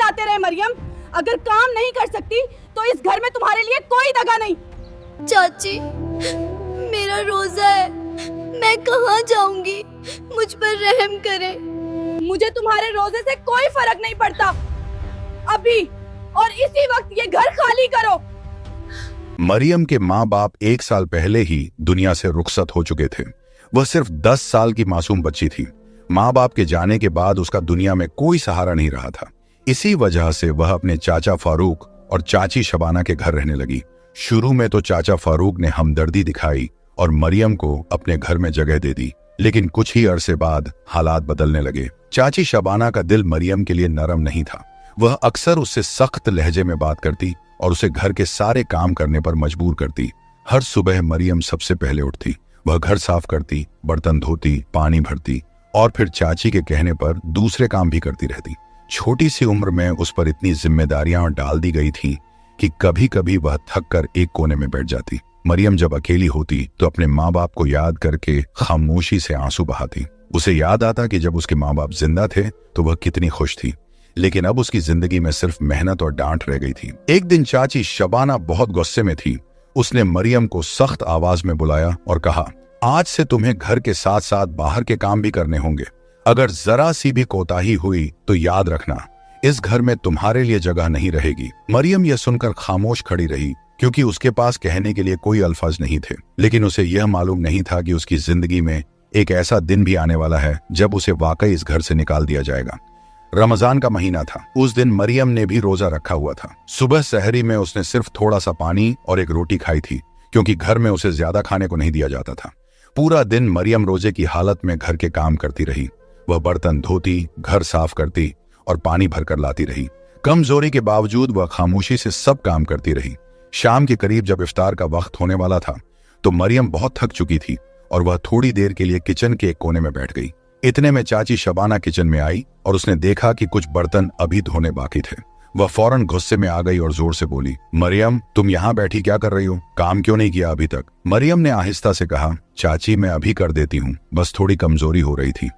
चिल्लाते रहे मरियम। अगर काम नहीं कर सकती तो इस घर में तुम्हारे लिए कोई दगा नहीं। चाची, मेरा रोजा है, मैं कहाँ जाऊंगी? मुझ पर रहम करें। मुझे तुम्हारे रोजे से कोई फर्क नहीं पड़ता। अभी और इसी वक्त ये घर खाली करो। मरियम के माँ बाप 1 साल पहले ही दुनिया से रुखसत हो चुके थे। वह सिर्फ 10 साल की मासूम बच्ची थी। माँ बाप के जाने के बाद उसका दुनिया में कोई सहारा नहीं रहा था। इसी वजह से वह अपने चाचा फारूक और चाची शबाना के घर रहने लगी। शुरू में तो चाचा फारूक ने हमदर्दी दिखाई और मरियम को अपने घर में जगह दे दी, लेकिन कुछ ही अरसे बाद हालात बदलने लगे। चाची शबाना का दिल मरियम के लिए नरम नहीं था। वह अक्सर उससे सख्त लहजे में बात करती और उसे घर के सारे काम करने पर मजबूर करती। हर सुबह मरियम सबसे पहले उठती। वह घर साफ करती, बर्तन धोती, पानी भरती और फिर चाची के कहने पर दूसरे काम भी करती रहती। छोटी सी उम्र में उस पर इतनी जिम्मेदारियां डाल दी गई थी कि कभी कभी वह थक कर एक कोने में बैठ जाती। मरियम जब अकेली होती तो अपने माँ बाप को याद करके खामोशी से आंसू बहाती। उसे याद आता कि जब उसके माँ बाप जिंदा थे तो वह कितनी खुश थी, लेकिन अब उसकी जिंदगी में सिर्फ मेहनत और डांट रह गई थी। एक दिन चाची शबाना बहुत गुस्से में थी। उसने मरियम को सख्त आवाज में बुलाया और कहा, आज से तुम्हें घर के साथ साथ बाहर के काम भी करने होंगे। अगर जरा सी भी कोताही हुई तो याद रखना, इस घर में तुम्हारे लिए जगह नहीं रहेगी। मरियम यह सुनकर खामोश खड़ी रही, क्योंकि उसके पास कहने के लिए कोई अल्फाज नहीं थे। लेकिन उसे यह मालूम नहीं था कि उसकी जिंदगी में एक ऐसा दिन भी आने वाला है जब उसे वाकई इस घर से निकाल दिया जाएगा। रमजान का महीना था। उस दिन मरियम ने भी रोजा रखा हुआ था। सुबह सहरी में उसने सिर्फ थोड़ा सा पानी और एक रोटी खाई थी, क्योंकि घर में उसे ज्यादा खाने को नहीं दिया जाता था। पूरा दिन मरियम रोजे की हालत में घर के काम करती रही। वह बर्तन धोती, घर साफ करती और पानी भरकर लाती रही। कमजोरी के बावजूद वह खामोशी से सब काम करती रही। शाम के करीब जब इफ्तार का वक्त होने वाला था तो मरियम बहुत थक चुकी थी और वह थोड़ी देर के लिए किचन के एक कोने में बैठ गई। इतने में चाची शबाना किचन में आई और उसने देखा कि कुछ बर्तन अभी धोने बाकी थे। वह फौरन गुस्से में आ गई और जोर से बोली, मरियम, तुम यहाँ बैठी क्या कर रही हो? काम क्यों नहीं किया अभी तक? मरियम ने आहिस्ता से कहा, चाची मैं अभी कर देती हूँ, बस थोड़ी कमजोरी हो रही थी।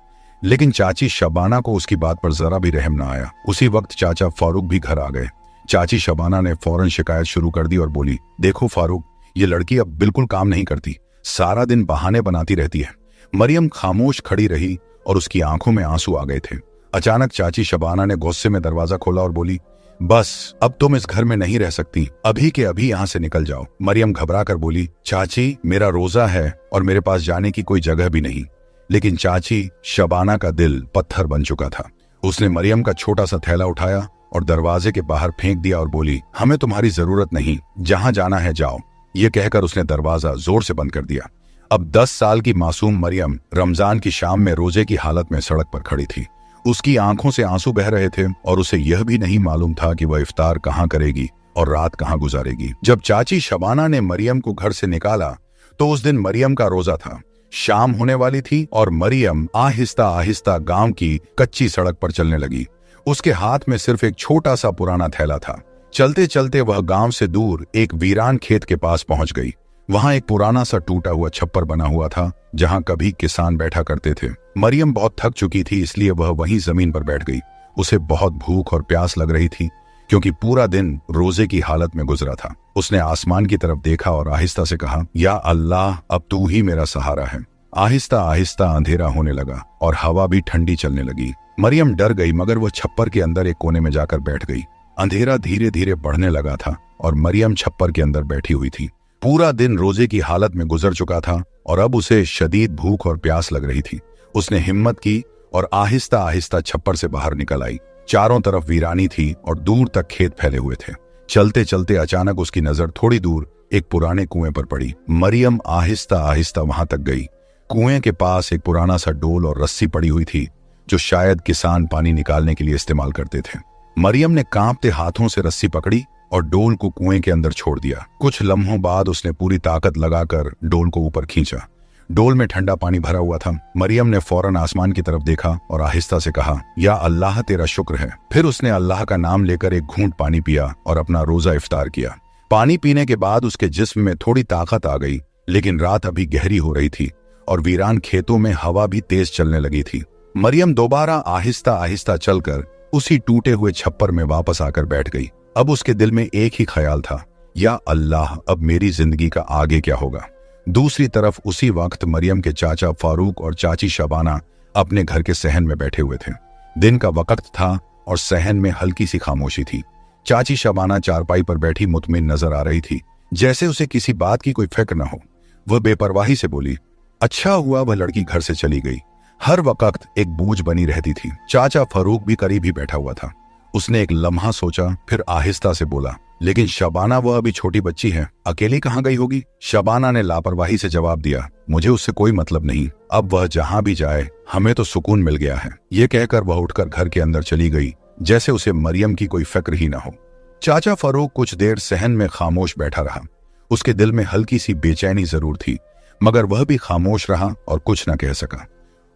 लेकिन चाची शबाना को उसकी बात पर जरा भी रहम न आया। उसी वक्त चाचा फारूक भी घर आ गए। चाची शबाना ने फौरन शिकायत शुरू कर दी और बोली, देखो फारूक, ये लड़की अब बिल्कुल काम नहीं करती, सारा दिन बहाने बनाती रहती है। मरियम खामोश खड़ी रही और उसकी आंखों में आंसू आ गए थे। अचानक चाची शबाना ने गुस्से में दरवाजा खोला और बोली, बस अब तुम इस घर में नहीं रह सकती, अभी के अभी यहाँ से निकल जाओ। मरियम घबरा कर बोली, चाची मेरा रोजा है और मेरे पास जाने की कोई जगह भी नहीं। लेकिन चाची शबाना का दिल पत्थर बन चुका था। उसने मरियम का छोटा सा थैला उठाया और दरवाजे के बाहर फेंक दिया और बोली, हमें तुम्हारी जरूरत नहीं, जहां जाना है जाओ। ये कहकर उसने दरवाजा जोर से बंद कर दिया। अब 10 साल की मासूम मरियम रमजान की शाम में रोजे की हालत में सड़क पर खड़ी थी। उसकी आंखों से आंसू बह रहे थे और उसे यह भी नहीं मालूम था कि वह इफ्तार कहाँ करेगी और रात कहाँ गुजारेगी। जब चाची शबाना ने मरियम को घर से निकाला तो उस दिन मरियम का रोजा था। शाम होने वाली थी और मरियम आहिस्ता आहिस्ता गांव की कच्ची सड़क पर चलने लगी। उसके हाथ में सिर्फ एक छोटा सा पुराना थैला था। चलते चलते वह गांव से दूर एक वीरान खेत के पास पहुंच गई। वहां एक पुराना सा टूटा हुआ छप्पर बना हुआ था, जहां कभी किसान बैठा करते थे। मरियम बहुत थक चुकी थी, इसलिए वह वहीं जमीन पर बैठ गई। उसे बहुत भूख और प्यास लग रही थी, क्योंकि पूरा दिन रोजे की हालत में गुजरा था। उसने आसमान की तरफ देखा और आहिस्ता से कहा, या अल्लाह, अब तू ही मेरा सहारा है। आहिस्ता आहिस्ता अंधेरा होने लगा और हवा भी ठंडी चलने लगी। मरियम डर गई, मगर वह छप्पर के अंदर एक कोने में जाकर बैठ गई। अंधेरा धीरे धीरे बढ़ने लगा था और मरियम छप्पर के अंदर बैठी हुई थी। पूरा दिन रोजे की हालत में गुजर चुका था और अब उसे शदीद भूख और प्यास लग रही थी। उसने हिम्मत की और आहिस्ता आहिस्ता छप्पर से बाहर निकल आई। चारों तरफ वीरानी थी और दूर तक खेत फैले हुए थे। चलते चलते अचानक उसकी नजर थोड़ी दूर एक पुराने कुएं पर पड़ी। मरियम आहिस्ता आहिस्ता वहां तक गई। कुएं के पास एक पुराना सा डोल और रस्सी पड़ी हुई थी, जो शायद किसान पानी निकालने के लिए इस्तेमाल करते थे। मरियम ने कांपते हाथों से रस्सी पकड़ी और डोल को कुएं के अंदर छोड़ दिया। कुछ लम्हों बाद उसने पूरी ताकत लगाकर डोल को ऊपर खींचा। डोल में ठंडा पानी भरा हुआ था। मरियम ने फौरन आसमान की तरफ देखा और आहिस्ता से कहा, या अल्लाह तेरा शुक्र है। फिर उसने अल्लाह का नाम लेकर एक घूंट पानी पिया और अपना रोजा इफ्तार किया। पानी पीने के बाद उसके जिस्म में थोड़ी ताकत आ गई, लेकिन रात अभी गहरी हो रही थी और वीरान खेतों में हवा भी तेज चलने लगी थी। मरियम दोबारा आहिस्ता आहिस्ता चलकर उसी टूटे हुए छप्पर में वापस आकर बैठ गई। अब उसके दिल में एक ही ख्याल था, या अल्लाह, अब मेरी जिंदगी का आगे क्या होगा। दूसरी तरफ उसी वक्त मरियम के चाचा फारूक और चाची शबाना अपने घर के सहन में बैठे हुए थे। दिन का वक्त था और सहन में हल्की सी खामोशी थी। चाची शबाना चारपाई पर बैठी मुतमिन नजर आ रही थी, जैसे उसे किसी बात की कोई फिक्र न हो। वह बेपरवाही से बोली, अच्छा हुआ वह लड़की घर से चली गई, हर वक्त एक बोझ बनी रहती थी। चाचा फारूक भी करीब ही बैठा हुआ था। उसने एक लम्हा सोचा, फिर आहिस्ता से बोला, लेकिन शबाना वह अभी छोटी बच्ची है, अकेली कहाँ गई होगी। शबाना ने लापरवाही से जवाब दिया, मुझे उससे कोई मतलब नहीं, अब वह जहां भी जाए हमें तो सुकून मिल गया है। ये कहकर वह उठकर घर के अंदर चली गई, जैसे उसे मरियम की कोई फिक्र ही ना हो। चाचा फारूक कुछ देर सहन में खामोश बैठा रहा। उसके दिल में हल्की सी बेचैनी जरूर थी, मगर वह भी खामोश रहा और कुछ न कह सका।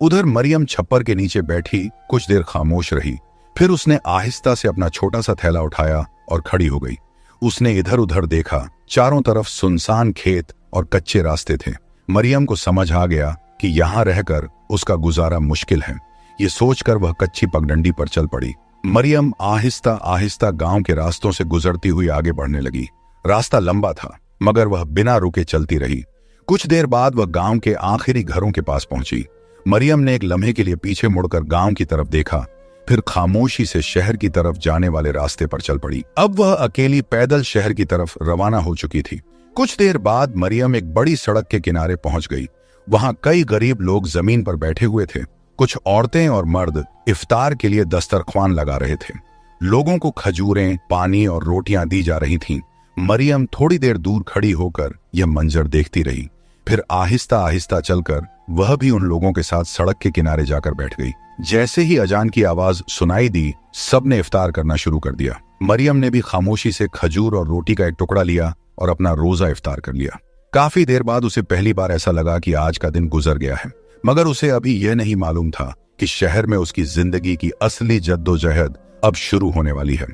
उधर मरियम छप्पर के नीचे बैठी कुछ देर खामोश रही, फिर उसने आहिस्ता से अपना छोटा सा थैला उठाया और खड़ी हो गई। उसने इधर उधर देखा, चारों तरफ सुनसान खेत और कच्चे रास्ते थे। मरियम को समझ आ गया कि यहां रहकर उसका गुजारा मुश्किल है। ये सोचकर वह कच्ची पगडंडी पर चल पड़ी। मरियम आहिस्ता आहिस्ता गांव के रास्तों से गुजरती हुई आगे बढ़ने लगी। रास्ता लंबा था, मगर वह बिना रुके चलती रही। कुछ देर बाद वह गांव के आखिरी घरों के पास पहुंची। मरियम ने एक लम्हे के लिए पीछे मुड़कर गांव की तरफ देखा, फिर खामोशी से शहर की तरफ जाने वाले रास्ते पर चल पड़ी। अब वह अकेली पैदल शहर की तरफ रवाना हो चुकी थी। कुछ देर बाद मरियम एक बड़ी सड़क के किनारे पहुंच गई। वहां कई गरीब लोग जमीन पर बैठे हुए थे। कुछ औरतें और मर्द इफ्तार के लिए दस्तरख्वान लगा रहे थे। लोगों को खजूरें, पानी और रोटियां दी जा रही थीं। मरियम थोड़ी देर दूर खड़ी होकर यह मंजर देखती रही, फिर आहिस्ता आहिस्ता चलकर वह भी उन लोगों के साथ सड़क के किनारे जाकर बैठ गई। जैसे ही अजान की आवाज सुनाई दी, सबने इफ्तार करना शुरू कर दिया। मरियम ने भी खामोशी से खजूर और रोटी का एक टुकड़ा लिया और अपना रोजा इफ्तार कर लिया। काफी देर बाद उसे पहली बार ऐसा लगा कि आज का दिन गुजर गया है, मगर उसे अभी यह नहीं मालूम था कि शहर में उसकी जिंदगी की असली जद्दोजहद अब शुरू होने वाली है।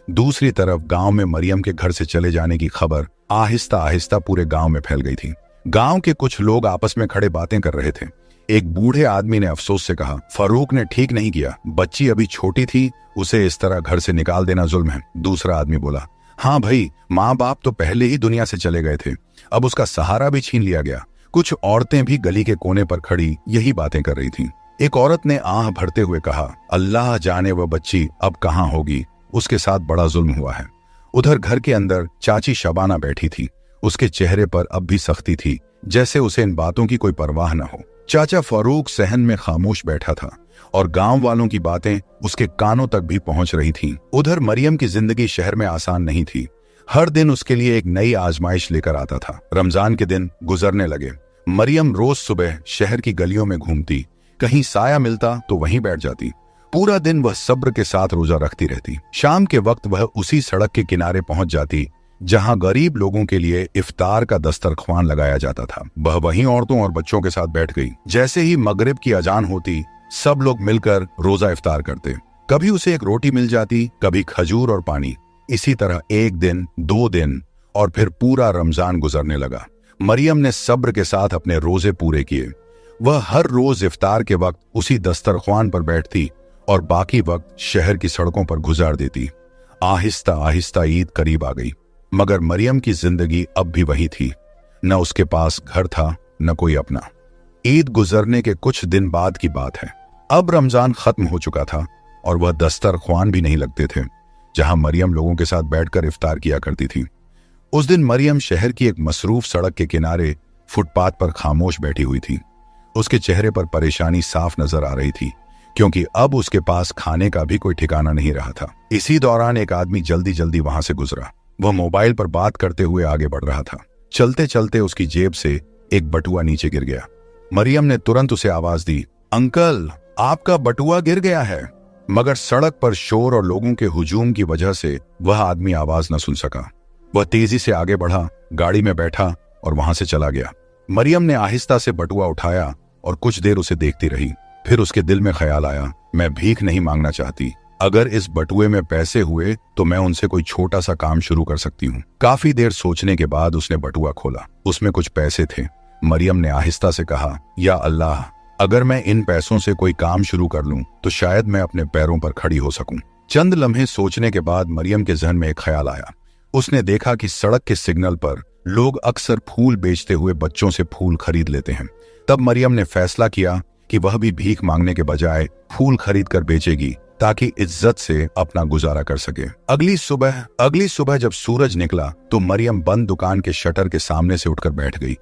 दूसरी तरफ गांव में मरियम के घर से चले जाने की खबर आहिस्ता आहिस्ता पूरे गांव में फैल गई थी। गांव के कुछ लोग आपस में खड़े बातें कर रहे थे। एक बूढ़े आदमी ने अफसोस से कहा, फारूक ने ठीक नहीं किया, बच्ची अभी छोटी थी, उसे इस तरह घर से निकाल देना जुल्म है। दूसरा आदमी बोला, हाँ भाई, माँ बाप तो पहले ही दुनिया से चले गए थे, अब उसका सहारा भी छीन लिया गया। कुछ औरतें भी गली के कोने पर खड़ी यही बातें कर रही थीं। एक औरत ने आह भरते हुए कहा, अल्लाह जाने वह बच्ची अब कहाँ होगी, उसके साथ बड़ा जुल्म हुआ है। उधर घर के अंदर चाची शबाना बैठी थी। उसके चेहरे पर अब भी सख्ती थी, जैसे उसे इन बातों की कोई परवाह न हो। चाचा फारूक सहन में खामोश बैठा था और गांव वालों की बातें उसके कानों तक भी पहुंच रही थीं। उधर मरियम की जिंदगी शहर में आसान नहीं थी। हर दिन उसके लिए एक नई आजमाइश लेकर आता था। रमजान के दिन गुजरने लगे। मरियम रोज सुबह शहर की गलियों में घूमती, कहीं साया मिलता तो वहीं बैठ जाती। पूरा दिन वह सब्र के साथ रोजा रखती रहती। शाम के वक्त वह उसी सड़क के किनारे पहुंच जाती जहां गरीब लोगों के लिए इफ्तार का दस्तरख्वान लगाया जाता था। वह वहीं औरतों और बच्चों के साथ बैठ गई। जैसे ही मगरिब की अजान होती, सब लोग मिलकर रोजा इफ्तार करते। कभी उसे एक रोटी मिल जाती, कभी खजूर और पानी। इसी तरह एक दिन, 2 दिन और फिर पूरा रमजान गुजरने लगा। मरियम ने सब्र के साथ अपने रोजे पूरे किए। वह हर रोज इफ्तार के वक्त उसी दस्तरख्वान पर बैठती और बाकी वक्त शहर की सड़कों पर गुजार देती। आहिस्ता आहिस्ता ईद करीब आ गई, मगर मरियम की जिंदगी अब भी वही थी। न उसके पास घर था, न कोई अपना। ईद गुजरने के कुछ दिन बाद की बात है। अब रमजान खत्म हो चुका था और वह दस्तरख्वान भी नहीं लगते थे जहां मरियम लोगों के साथ बैठकर इफ्तार किया करती थी। उस दिन मरियम शहर की एक मसरूफ सड़क के किनारे फुटपाथ पर खामोश बैठी हुई थी। उसके चेहरे पर परेशानी साफ नजर आ रही थी, क्योंकि अब उसके पास खाने का भी कोई ठिकाना नहीं रहा था। इसी दौरान एक आदमी जल्दी जल्दी वहां से गुजरा। वह मोबाइल पर बात करते हुए आगे बढ़ रहा था। चलते चलते उसकी जेब से एक बटुआ नीचे गिर गया। मरियम ने तुरंत उसे आवाज दी, अंकल, आपका बटुआ गिर गया है। मगर सड़क पर शोर और लोगों के हुजूम की वजह से वह आदमी आवाज न सुन सका। वह तेजी से आगे बढ़ा, गाड़ी में बैठा और वहां से चला गया। मरियम ने आहिस्ता से बटुआ उठाया और कुछ देर उसे देखती रही। फिर उसके दिल में ख्याल आया, मैं भीख नहीं मांगना चाहती। अगर इस बटुए में पैसे हुए तो मैं उनसे कोई छोटा सा काम शुरू कर सकती हूँ। काफी देर सोचने के बाद उसने बटुआ खोला। उसमें कुछ पैसे थे। मरियम ने आहिस्ता से कहा, या अल्लाह, अगर मैं इन पैसों से कोई काम शुरू कर लूं तो शायद मैं अपने पैरों पर खड़ी हो सकूं। चंद लम्हे सोचने के बाद मरियम के जहन में एक ख्याल आया। उसने देखा कि सड़क के सिग्नल पर लोग अक्सर फूल बेचते हुए बच्चों से फूल खरीद लेते हैं। तब मरियम ने फैसला किया कि वह भी भीख मांगने के बजाय फूल खरीद कर बेचेगी ताकि इज्जत से अपना गुजारा कर सके। अगली सुबह जब सूरज निकला तो मरियम बंद दुकान के शटर के सामने से उठकर बैठ गई।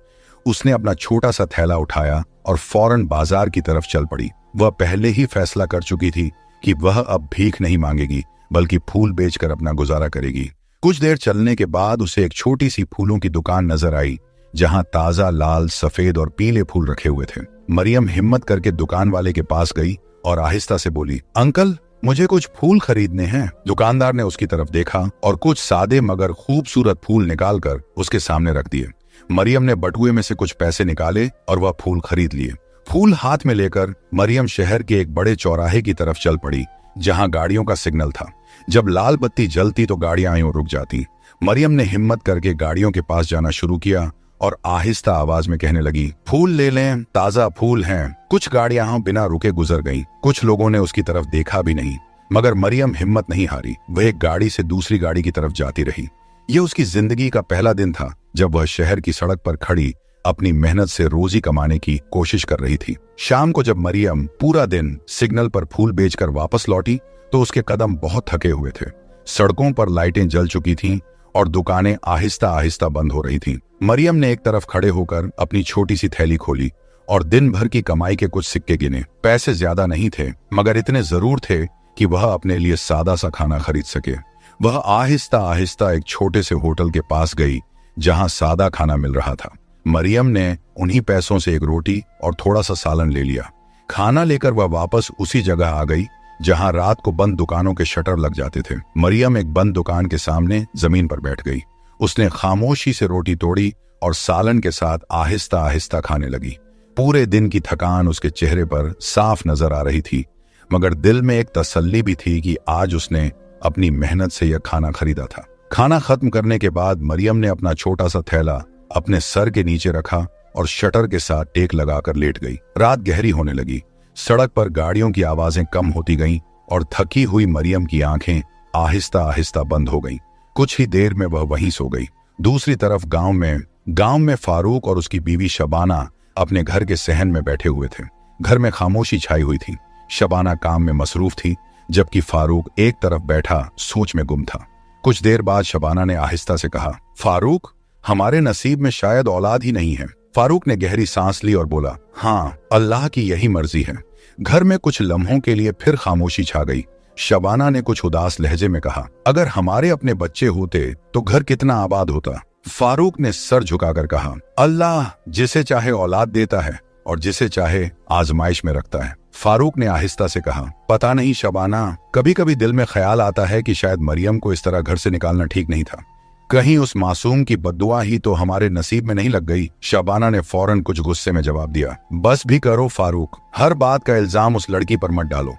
उसने अपना छोटा सा थैला उठाया और फौरन बाजार की तरफ चल पड़ी। वह पहले ही फैसला कर चुकी थी कि वह अब भीख नहीं मांगेगी बल्कि फूल बेचकर अपना गुजारा करेगी। कुछ देर चलने के बाद उसे एक छोटी सी फूलों की दुकान नजर आई जहां ताजा लाल, सफेद और पीले फूल रखे हुए थे। मरियम हिम्मत करके दुकान वाले के पास गई और आहिस्ता से बोली, अंकल मुझे कुछ फूल खरीदने हैं। दुकानदार ने उसकी तरफ देखा और कुछ सादे मगर खूबसूरत फूल निकालकर उसके सामने रख दिए। मरियम ने बटुए में से कुछ पैसे निकाले और वह फूल खरीद लिए। फूल हाथ में लेकर मरियम शहर के एक बड़े चौराहे की तरफ चल पड़ी जहां गाड़ियों का सिग्नल था। जब लाल बत्ती जलती तो गाड़ियां यूं रुक जाती। मरियम ने हिम्मत करके गाड़ियों के पास जाना शुरू किया और आहिस्ता आवाज में कहने लगी, फूल ले लें, ताजा फूल हैं। कुछ गाड़ियां बिना रुके गुजर गईं। कुछ लोगों ने उसकी तरफ देखा भी नहीं, मगर मरियम हिम्मत नहीं हारी। वह एक गाड़ी से दूसरी गाड़ी की तरफ जाती रही। यह उसकी जिंदगी का पहला दिन था जब वह शहर की सड़क पर खड़ी अपनी मेहनत से रोजी कमाने की कोशिश कर रही थी। शाम को जब मरियम पूरा दिन सिग्नल पर फूल बेचकर वापस लौटी तो उसके कदम बहुत थके हुए थे। सड़कों पर लाइटें जल चुकी थीं और दुकानें आहिस्ता आहिस्ता बंद हो रही थीं। मरियम ने एक तरफ खड़े होकर अपनी छोटी सी थैली खोली और दिन भर की कमाई के कुछ सिक्के गिने। पैसे ज्यादा नहीं थे, मगर इतने जरूर थे कि वह अपने लिए सादा सा खाना खरीद सके। वह आहिस्ता आहिस्ता एक छोटे से होटल के पास गई जहां सादा खाना मिल रहा था। मरियम ने उन्हीं पैसों से एक रोटी और थोड़ा सा सालन ले लिया। खाना लेकर वह वापस उसी जगह आ गई जहां रात को बंद दुकानों के शटर लग जाते थे। मरियम एक बंद दुकान के सामने जमीन पर बैठ गई। उसने खामोशी से रोटी तोड़ी और सालन के साथ आहिस्ता आहिस्ता खाने लगी। पूरे दिन की थकान उसके चेहरे पर साफ नजर आ रही थी, मगर दिल में एक तसल्ली भी थी कि आज उसने अपनी मेहनत से यह खाना खरीदा था। खाना खत्म करने के बाद मरियम ने अपना छोटा सा थैला अपने सर के नीचे रखा और शटर के साथ टेक लगाकर लेट गई। रात गहरी होने लगी। सड़क पर गाड़ियों की आवाजें कम होती गईं और थकी हुई मरियम की आंखें आहिस्ता आहिस्ता बंद हो गईं। कुछ ही देर में वह वहीं सो गई। दूसरी तरफ गांव में फारूक और उसकी बीवी शबाना अपने घर के सहन में बैठे हुए थे। घर में खामोशी छाई हुई थी। शबाना काम में मसरूफ थी जबकि फारूक एक तरफ बैठा सोच में गुम था। कुछ देर बाद शबाना ने आहिस्ता से कहा, फारूक, हमारे नसीब में शायद औलाद ही नहीं है। फारूक ने गहरी सांस ली और बोला, हाँ, अल्लाह की यही मर्जी है। घर में कुछ लम्हों के लिए फिर खामोशी छा गई। शबाना ने कुछ उदास लहजे में कहा, अगर हमारे अपने बच्चे होते तो घर कितना आबाद होता। फारूक ने सर झुकाकर कहा, अल्लाह जिसे चाहे औलाद देता है और जिसे चाहे आजमाइश में रखता है। फारूक ने आहिस्ता से कहा, पता नहीं शबाना, कभी कभी दिल में ख्याल आता है कि शायद मरियम को इस तरह घर से निकालना ठीक नहीं था। कहीं उस मासूम की बद्दुआ ही तो हमारे नसीब में नहीं लग गई। शबाना ने फौरन कुछ गुस्से में जवाब दिया, बस भी करो फारूक, हर बात का इल्जाम उस लड़की पर मत डालो।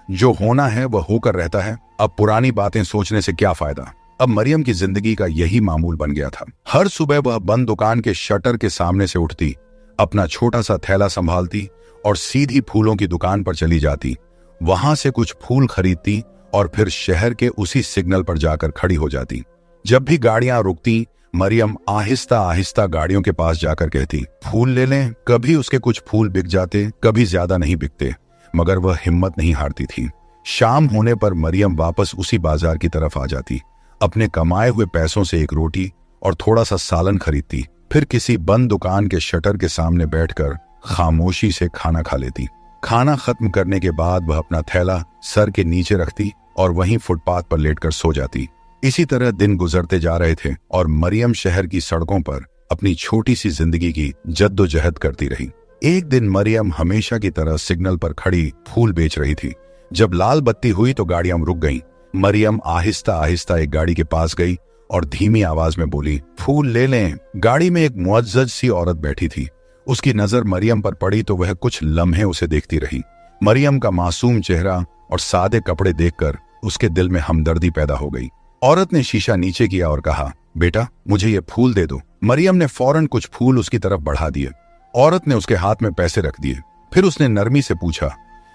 जो होना है वह होकर रहता है। अब पुरानी बातें सोचने से क्या फायदा। अब मरियम की जिंदगी का यही मामूल बन गया था। हर सुबह वह बंद दुकान के शटर के सामने से उठती, अपना छोटा सा थैला संभालती और सीधी फूलों की दुकान पर चली जाती। वहां से कुछ फूल खरीदती और फिर शहर के उसी सिग्नल पर जाकर खड़ी हो जाती। जब भी गाड़ियां रुकती, मरियम आहिस्ता आहिस्ता गाड़ियों के पास जाकर कहती, फूल ले लें। कभी उसके कुछ फूल बिक जाते, कभी ज्यादा नहीं बिकते, मगर वह हिम्मत नहीं हारती थी। शाम होने पर मरियम वापस उसी बाजार की तरफ आ जाती। अपने कमाए हुए पैसों से एक रोटी और थोड़ा सा सालन खरीदती। फिर किसी बंद दुकान के शटर के सामने बैठकर खामोशी से खाना खा लेती। खाना खत्म करने के बाद वह अपना थैला सर के नीचे रखती और वहीं फुटपाथ पर लेटकर सो जाती। इसी तरह दिन गुजरते जा रहे थे और मरियम शहर की सड़कों पर अपनी छोटी सी जिंदगी की जद्दोजहद करती रही। एक दिन मरियम हमेशा की तरह सिग्नल पर खड़ी फूल बेच रही थी। जब लाल बत्ती हुई तो गाड़ियां रुक गईं। मरियम आहिस्ता आहिस्ता एक गाड़ी के पास गई और धीमी आवाज में बोली, फूल ले लें। गाड़ी में एक मुअज्जज सी औरत बैठी थी। उसकी नजर मरियम पर पड़ी तो वह कुछ लम्हे उसे देखती रही। मरियम का मासूम चेहरा और सादे कपड़े देखकर उसके दिल में हमदर्दी पैदा हो गई। औरत ने शीशा नीचे किया और कहा, बेटा मुझे ये फूल दे दो। मरियम ने फौरन कुछ फूल उसकी तरफ बढ़ा दिए। औरत ने उसके हाथ में पैसे रख दिए। फिर उसने नरमी से पूछा,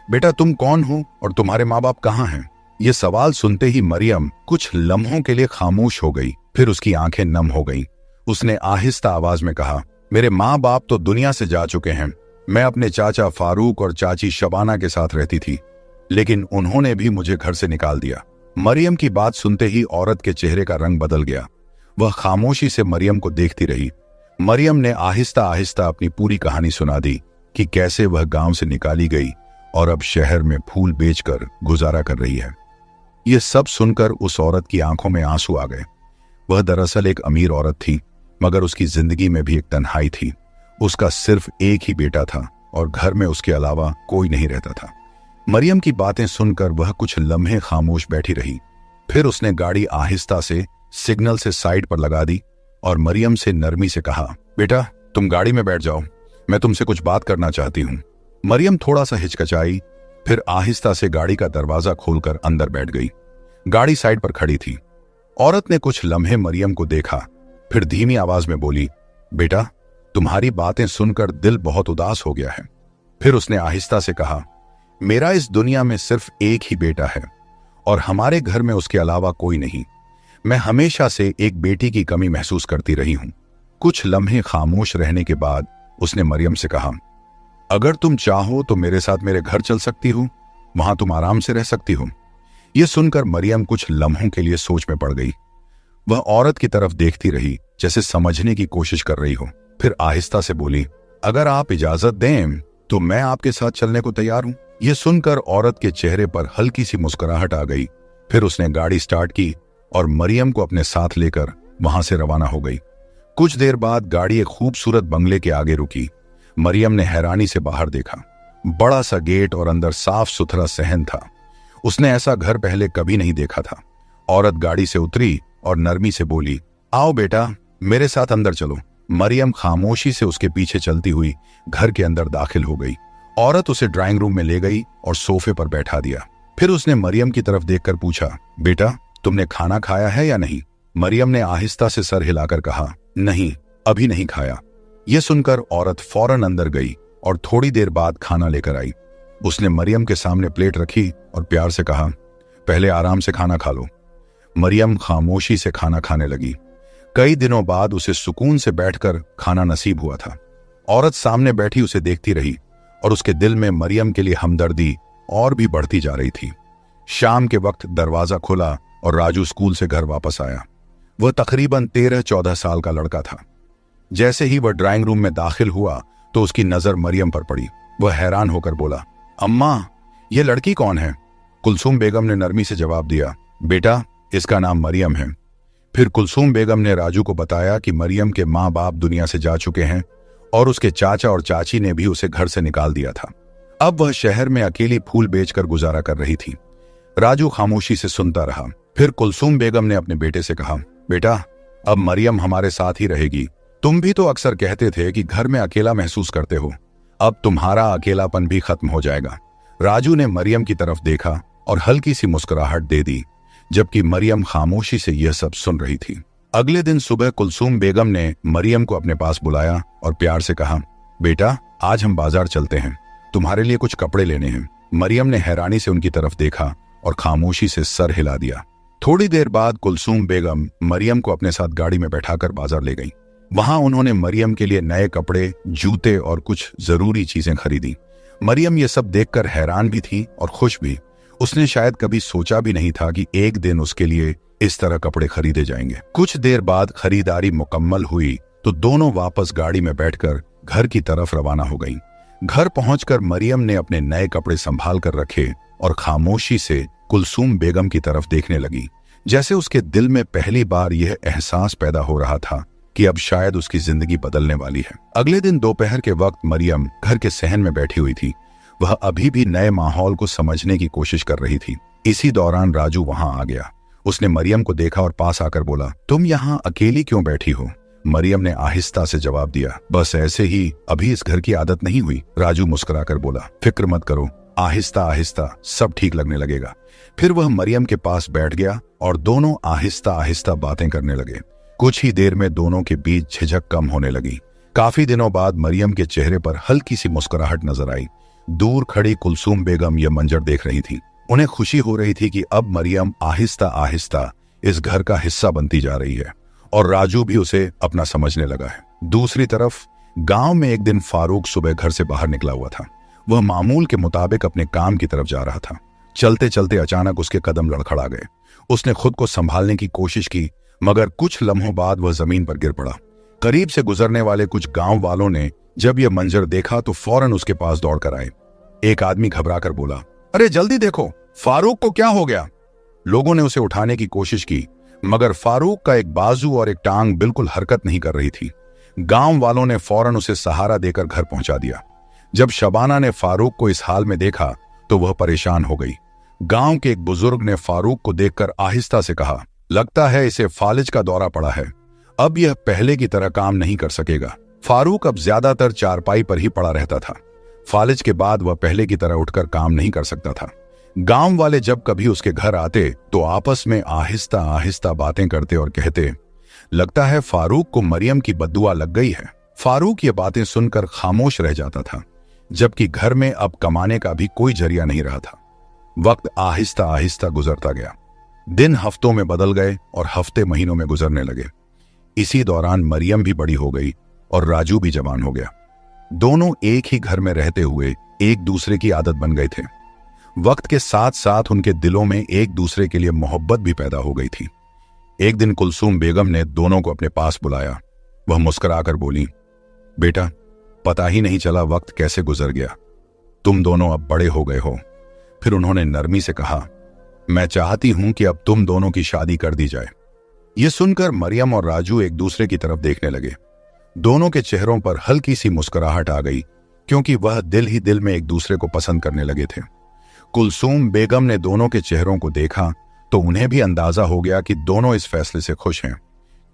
बेटा तुम कौन हो और तुम्हारे माँ बाप कहाँ हैं? ये सवाल सुनते ही मरियम कुछ लम्हों के लिए खामोश हो गई, फिर उसकी आंखें नम हो गईं। उसने आहिस्ता आवाज में कहा, मेरे माँ बाप तो दुनिया से जा चुके हैं। मैं अपने चाचा फारूक और चाची शबाना के साथ रहती थी, लेकिन उन्होंने भी मुझे घर से निकाल दिया। मरियम की बात सुनते ही औरत के चेहरे का रंग बदल गया। वह खामोशी से मरियम को देखती रही। मरियम ने आहिस्ता आहिस्ता अपनी पूरी कहानी सुना दी कि कैसे वह गांव से निकाली गई और अब शहर में फूल बेचकर गुजारा कर रही है। यह सब सुनकर उस औरत की आंखों में आंसू आ गए। वह दरअसल एक अमीर औरत थी, मगर उसकी जिंदगी में भी एक तन्हाई थी। उसका सिर्फ एक ही बेटा था और घर में उसके अलावा कोई नहीं रहता था। मरियम की बातें सुनकर वह कुछ लम्हे खामोश बैठी रही। फिर उसने गाड़ी आहिस्ता से सिग्नल से साइड पर लगा दी और मरियम से नरमी से कहा, बेटा तुम गाड़ी में बैठ जाओ, मैं तुमसे कुछ बात करना चाहती हूँ। मरियम थोड़ा सा हिचकिचाई, फिर आहिस्ता से गाड़ी का दरवाजा खोलकर अंदर बैठ गई। गाड़ी साइड पर खड़ी थी। औरत ने कुछ लम्हे मरियम को देखा, फिर धीमी आवाज में बोली, बेटा तुम्हारी बातें सुनकर दिल बहुत उदास हो गया है। फिर उसने आहिस्ता से कहा, मेरा इस दुनिया में सिर्फ एक ही बेटा है और हमारे घर में उसके अलावा कोई नहीं। मैं हमेशा से एक बेटी की कमी महसूस करती रही हूं। कुछ लम्हे खामोश रहने के बाद उसने मरियम से कहा, अगर तुम चाहो तो मेरे साथ मेरे घर चल सकती हो, वहां तुम आराम से रह सकती हो। यह सुनकर मरियम कुछ लम्हों के लिए सोच में पड़ गई। वह औरत की तरफ देखती रही जैसे समझने की कोशिश कर रही हो। फिर आहिस्ता से बोली, अगर आप इजाजत दें तो मैं आपके साथ चलने को तैयार हूं। यह सुनकर औरत के चेहरे पर हल्की सी मुस्कुराहट आ गई। फिर उसने गाड़ी स्टार्ट की और मरियम को अपने साथ लेकर वहां से रवाना हो गई। कुछ देर बाद गाड़ी एक खूबसूरत बंगले के आगे रुकी। मरियम ने हैरानी से बाहर देखा। बड़ा सा गेट और अंदर साफ सुथरा सहन था। उसने ऐसा घर पहले कभी नहीं देखा था। औरत गाड़ी से उतरी और नरमी से बोली, आओ बेटा मेरे साथ अंदर चलो। मरियम खामोशी से उसके पीछे चलती हुई घर के अंदर दाखिल हो गई। औरत उसे ड्राइंग रूम में ले गई और सोफे पर बैठा दिया। फिर उसने मरियम की तरफ देखकर पूछा, बेटा तुमने खाना खाया है या नहीं? मरियम ने आहिस्ता से सर हिलाकर कहा, नहीं अभी नहीं खाया। यह सुनकर औरत फौरन अंदर गई और थोड़ी देर बाद खाना लेकर आई। उसने मरियम के सामने प्लेट रखी और प्यार से कहा, पहले आराम से खाना खा लो। मरियम खामोशी से खाना खाने लगी। कई दिनों बाद उसे सुकून से बैठकर खाना नसीब हुआ था। औरत सामने बैठी उसे देखती रही और उसके दिल में मरियम के लिए हमदर्दी और भी बढ़ती जा रही थी। शाम के वक्त दरवाजा खुला और राजू स्कूल से घर वापस आया। वह तकरीबन 13-14 साल का लड़का था। जैसे ही वह ड्राइंग रूम में दाखिल हुआ तो उसकी नजर मरियम पर पड़ी। वह हैरान होकर बोला, अम्मा यह लड़की कौन है? कुलसूम बेगम ने नरमी से जवाब दिया, बेटा इसका नाम मरियम है। फिर कुलसूम बेगम ने राजू को बताया कि मरियम के माँ बाप दुनिया से जा चुके हैं और उसके चाचा और चाची ने भी उसे घर से निकाल दिया था। अब वह शहर में अकेली फूल बेचकर गुजारा कर रही थी। राजू खामोशी से सुनता रहा। फिर कुलसूम बेगम ने अपने बेटे से कहा, बेटा अब मरियम हमारे साथ ही रहेगी। तुम भी तो अक्सर कहते थे कि घर में अकेला महसूस करते हो, अब तुम्हारा अकेलापन भी खत्म हो जाएगा। राजू ने मरियम की तरफ देखा और हल्की सी मुस्कुराहट दे दी, जबकि मरियम खामोशी से यह सब सुन रही थी। अगले दिन सुबह कुलसूम बेगम ने मरियम को अपने पास बुलाया और प्यार से कहा, बेटा आज हम बाजार चलते हैं, तुम्हारे लिए कुछ कपड़े लेने हैं। मरियम ने हैरानी से उनकी तरफ देखा और खामोशी से सर हिला दिया। थोड़ी देर बाद कुलसूम बेगम मरियम को अपने साथ गाड़ी में बैठाकर बाजार ले गई। वहां उन्होंने मरियम के लिए नए कपड़े, जूते और कुछ जरूरी चीजें खरीदी। मरियम ये सब देखकर हैरान भी थी और खुश भी। उसने शायद कभी सोचा भी नहीं था कि एक दिन उसके लिए इस तरह कपड़े खरीदे जाएंगे। कुछ देर बाद खरीदारी मुकम्मल हुई तो दोनों वापस गाड़ी में बैठकर घर की तरफ रवाना हो गईं। घर पहुंचकर मरियम ने अपने नए कपड़े संभाल कर रखे और खामोशी से कुलसूम बेगम की तरफ देखने लगी, जैसे उसके दिल में पहली बार यह एहसास पैदा हो रहा था कि अब शायद उसकी जिंदगी बदलने वाली है। अगले दिन दोपहर के वक्त मरियम घर के सहन में बैठी हुई थी। वह अभी भी नए माहौल को समझने की कोशिश कर रही थी। इसी दौरान राजू वहां आ गया। उसने मरियम को देखा और पास आकर बोला, तुम यहाँ अकेली क्यों बैठी हो? मरियम ने आहिस्ता से जवाब दिया, बस ऐसे ही, अभी इस घर की आदत नहीं हुई। राजू मुस्कुराकर बोला, फिक्र मत करो, आहिस्ता आहिस्ता सब ठीक लगने लगेगा। फिर वह मरियम के पास बैठ गया और दोनों आहिस्ता आहिस्ता बातें करने लगे। कुछ ही देर में दोनों के बीच झिझक कम होने लगी। काफी दिनों बाद मरियम के चेहरे पर हल्की सी मुस्कुराहट नजर आई। दूर खड़ी कुलसूम बेगम यह मंजर देख रही थी। उन्हें खुशी हो रही थी कि अब मरियम आहिस्ता आहिस्ता इस घर का हिस्सा बनती जा रही है और राजू भी उसे अपना समझने लगा है। दूसरी तरफ गांव में एक दिन फारूक सुबह घर से बाहर निकला हुआ था। वह मामूल के मुताबिक अपने काम की तरफ जा रहा था। चलते चलते अचानक उसके कदम लड़खड़ा गए। उसने खुद को संभालने की कोशिश की, मगर कुछ लम्हों बाद वह जमीन पर गिर पड़ा। करीब से गुजरने वाले कुछ गांव वालों ने जब यह मंजर देखा तो फौरन उसके पास दौड़कर आए। एक आदमी घबराकर बोला, अरे जल्दी देखो, फारूक को क्या हो गया। लोगों ने उसे उठाने की कोशिश की, मगर फारूक का एक बाजू और एक टांग बिल्कुल हरकत नहीं कर रही थी। गांव वालों ने फौरन उसे सहारा देकर घर पहुंचा दिया। जब शबाना ने फारूक को इस हाल में देखा तो वह परेशान हो गई। गांव के एक बुजुर्ग ने फारूक को देखकर आहिस्ता से कहा, लगता है इसे फालिज का दौरा पड़ा है, अब यह पहले की तरह काम नहीं कर सकेगा। फारूक अब ज्यादातर चारपाई पर ही पड़ा रहता था। फालिज के बाद वह पहले की तरह उठकर काम नहीं कर सकता था। गांव वाले जब कभी उसके घर आते तो आपस में आहिस्ता आहिस्ता बातें करते और कहते, लगता है फारूक को मरियम की बद्दुआ लग गई है। फारूक ये बातें सुनकर खामोश रह जाता था, जबकि घर में अब कमाने का भी कोई जरिया नहीं रहा था। वक्त आहिस्ता आहिस्ता गुजरता गया। दिन हफ्तों में बदल गए और हफ्ते महीनों में गुजरने लगे। इसी दौरान मरियम भी बड़ी हो गई और राजू भी जवान हो गया। दोनों एक ही घर में रहते हुए एक दूसरे की आदत बन गए थे। वक्त के साथ साथ उनके दिलों में एक दूसरे के लिए मोहब्बत भी पैदा हो गई थी। एक दिन कुलसूम बेगम ने दोनों को अपने पास बुलाया। वह मुस्कुराकर बोली, बेटा, पता ही नहीं चला वक्त कैसे गुजर गया। तुम दोनों अब बड़े हो गए हो। फिर उन्होंने नरमी से कहा, मैं चाहती हूं कि अब तुम दोनों की शादी कर दी जाए। यह सुनकर मरियम और राजू एक दूसरे की तरफ देखने लगे। दोनों के चेहरों पर हल्की सी मुस्कुराहट आ गई, क्योंकि वह दिल ही दिल में एक दूसरे को पसंद करने लगे थे। कुलसूम बेगम ने दोनों के चेहरों को देखा तो उन्हें भी अंदाजा हो गया कि दोनों इस फैसले से खुश हैं।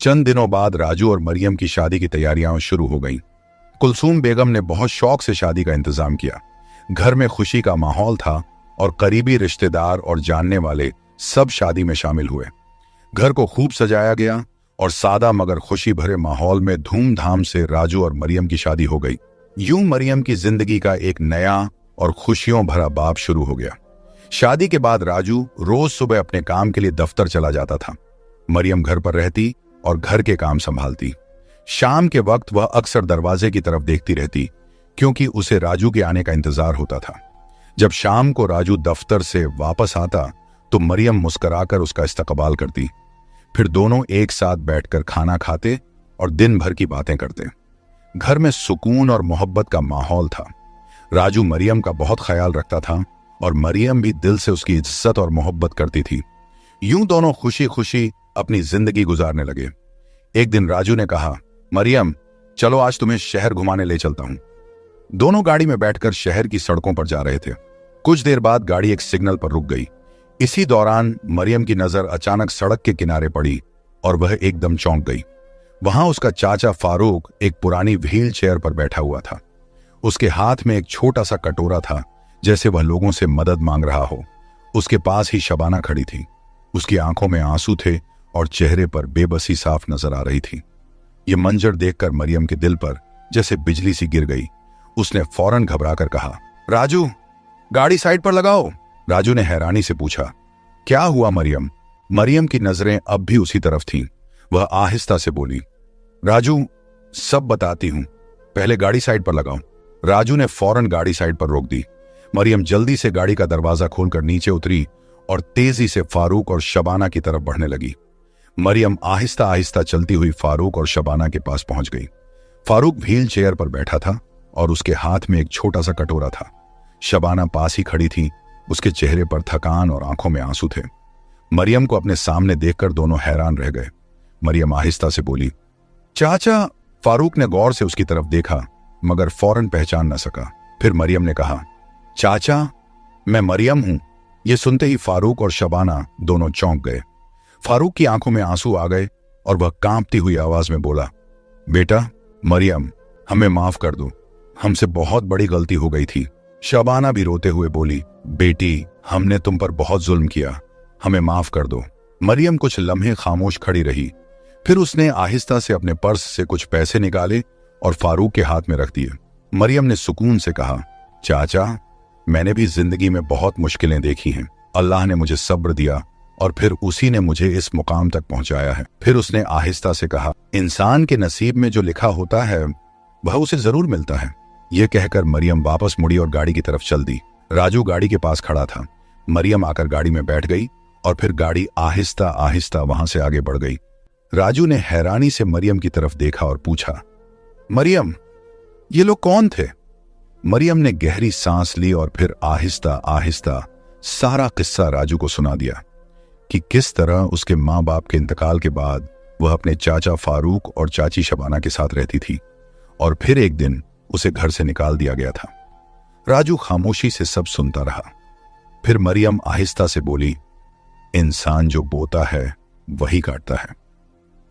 चंद दिनों बाद राजू और मरियम की शादी की तैयारियां शुरू हो गईं। कुलसूम बेगम ने बहुत शौक से शादी का इंतजाम किया। घर में खुशी का माहौल था और करीबी रिश्तेदार और जानने वाले सब शादी में शामिल हुए। घर को खूब सजाया गया और सादा मगर खुशी भरे माहौल में धूमधाम से राजू और मरियम की शादी हो गई। यूं मरियम की जिंदगी का एक नया और खुशियों भरा बाब शुरू हो गया। शादी के बाद राजू रोज सुबह अपने काम के लिए दफ्तर चला जाता था। मरियम घर पर रहती और घर के काम संभालती। शाम के वक्त वह अक्सर दरवाजे की तरफ देखती रहती, क्योंकि उसे राजू के आने का इंतजार होता था। जब शाम को राजू दफ्तर से वापस आता तो मरियम मुस्कुराकर उसका इस्तकबाल करती। फिर दोनों एक साथ बैठकर खाना खाते और दिन भर की बातें करते। घर में सुकून और मोहब्बत का माहौल था। राजू मरियम का बहुत ख्याल रखता था और मरियम भी दिल से उसकी इज्जत और मोहब्बत करती थी। यूं दोनों खुशी खुशी अपनी जिंदगी गुजारने लगे। एक दिन राजू ने कहा, मरियम, चलो आज तुम्हें शहर घुमाने ले चलता हूं। दोनों गाड़ी में बैठकर शहर की सड़कों पर जा रहे थे। कुछ देर बाद गाड़ी एक सिग्नल पर रुक गई। इसी दौरान मरियम की नजर अचानक सड़क के किनारे पड़ी और वह एकदम चौंक गई। वहां उसका चाचा फारूक एक पुरानी व्हील चेयर पर बैठा हुआ था। उसके हाथ में एक छोटा सा कटोरा था, जैसे वह लोगों से मदद मांग रहा हो। उसके पास ही शबाना खड़ी थी। उसकी आंखों में आंसू थे और चेहरे पर बेबसी साफ नजर आ रही थी। यह मंजर देखकर मरियम के दिल पर जैसे बिजली सी गिर गई। उसने फौरन घबराकर कहा, राजू, गाड़ी साइड पर लगाओ। राजू ने हैरानी से पूछा, क्या हुआ मरियम? मरियम की नजरें अब भी उसी तरफ थीं। वह आहिस्ता से बोली, राजू, सब बताती हूं, पहले गाड़ी साइड पर लगाओ। राजू ने फौरन गाड़ी साइड पर रोक दी। मरियम जल्दी से गाड़ी का दरवाजा खोलकर नीचे उतरी और तेजी से फारूक और शबाना की तरफ बढ़ने लगी। मरियम आहिस्ता आहिस्ता चलती हुई फारूक और शबाना के पास पहुंच गई। फारूक व्हील चेयर पर बैठा था और उसके हाथ में एक छोटा सा कटोरा था। शबाना पास ही खड़ी थी। उसके चेहरे पर थकान और आंखों में आंसू थे। मरियम को अपने सामने देखकर दोनों हैरान रह गए। मरियम आहिस्ता से बोली, चाचा। फारूक ने गौर से उसकी तरफ देखा, मगर फौरन पहचान न सका। फिर मरियम ने कहा, चाचा, मैं मरियम हूं। यह सुनते ही फारूक और शबाना दोनों चौंक गए। फारूक की आंखों में आंसू आ गए और वह कांपती हुई आवाज में बोला, बेटा मरियम, हमें माफ कर दो, हमसे बहुत बड़ी गलती हो गई थी। शबाना भी रोते हुए बोली, बेटी, हमने तुम पर बहुत जुल्म किया, हमें माफ कर दो। मरियम कुछ लम्हे खामोश खड़ी रही। फिर उसने आहिस्ता से अपने पर्स से कुछ पैसे निकाले और फारूक के हाथ में रख दिए। मरियम ने सुकून से कहा, चाचा, मैंने भी जिंदगी में बहुत मुश्किलें देखी हैं, अल्लाह ने मुझे सब्र दिया और फिर उसी ने मुझे इस मुकाम तक पहुंचाया है। फिर उसने आहिस्ता से कहा, इंसान के नसीब में जो लिखा होता है वह उसे जरूर मिलता है। यह कहकर मरियम वापस मुड़ी और गाड़ी की तरफ चल दी। राजू गाड़ी के पास खड़ा था। मरियम आकर गाड़ी में बैठ गई और फिर गाड़ी आहिस्ता आहिस्ता वहां से आगे बढ़ गई। राजू ने हैरानी से मरियम की तरफ देखा और पूछा, मरियम, ये लोग कौन थे? मरियम ने गहरी सांस ली और फिर आहिस्ता आहिस्ता सारा किस्सा राजू को सुना दिया कि किस तरह उसके माँ बाप के इंतकाल के बाद वह अपने चाचा फारूक और चाची शबाना के साथ रहती थी और फिर एक दिन उसे घर से निकाल दिया गया था। राजू खामोशी से सब सुनता रहा। फिर मरियम आहिस्ता से बोली, इंसान जो बोता है वही काटता है।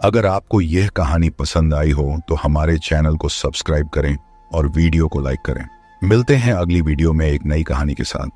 अगर आपको यह कहानी पसंद आई हो तो हमारे चैनल को सब्सक्राइब करें और वीडियो को लाइक करें। मिलते हैं अगली वीडियो में एक नई कहानी के साथ।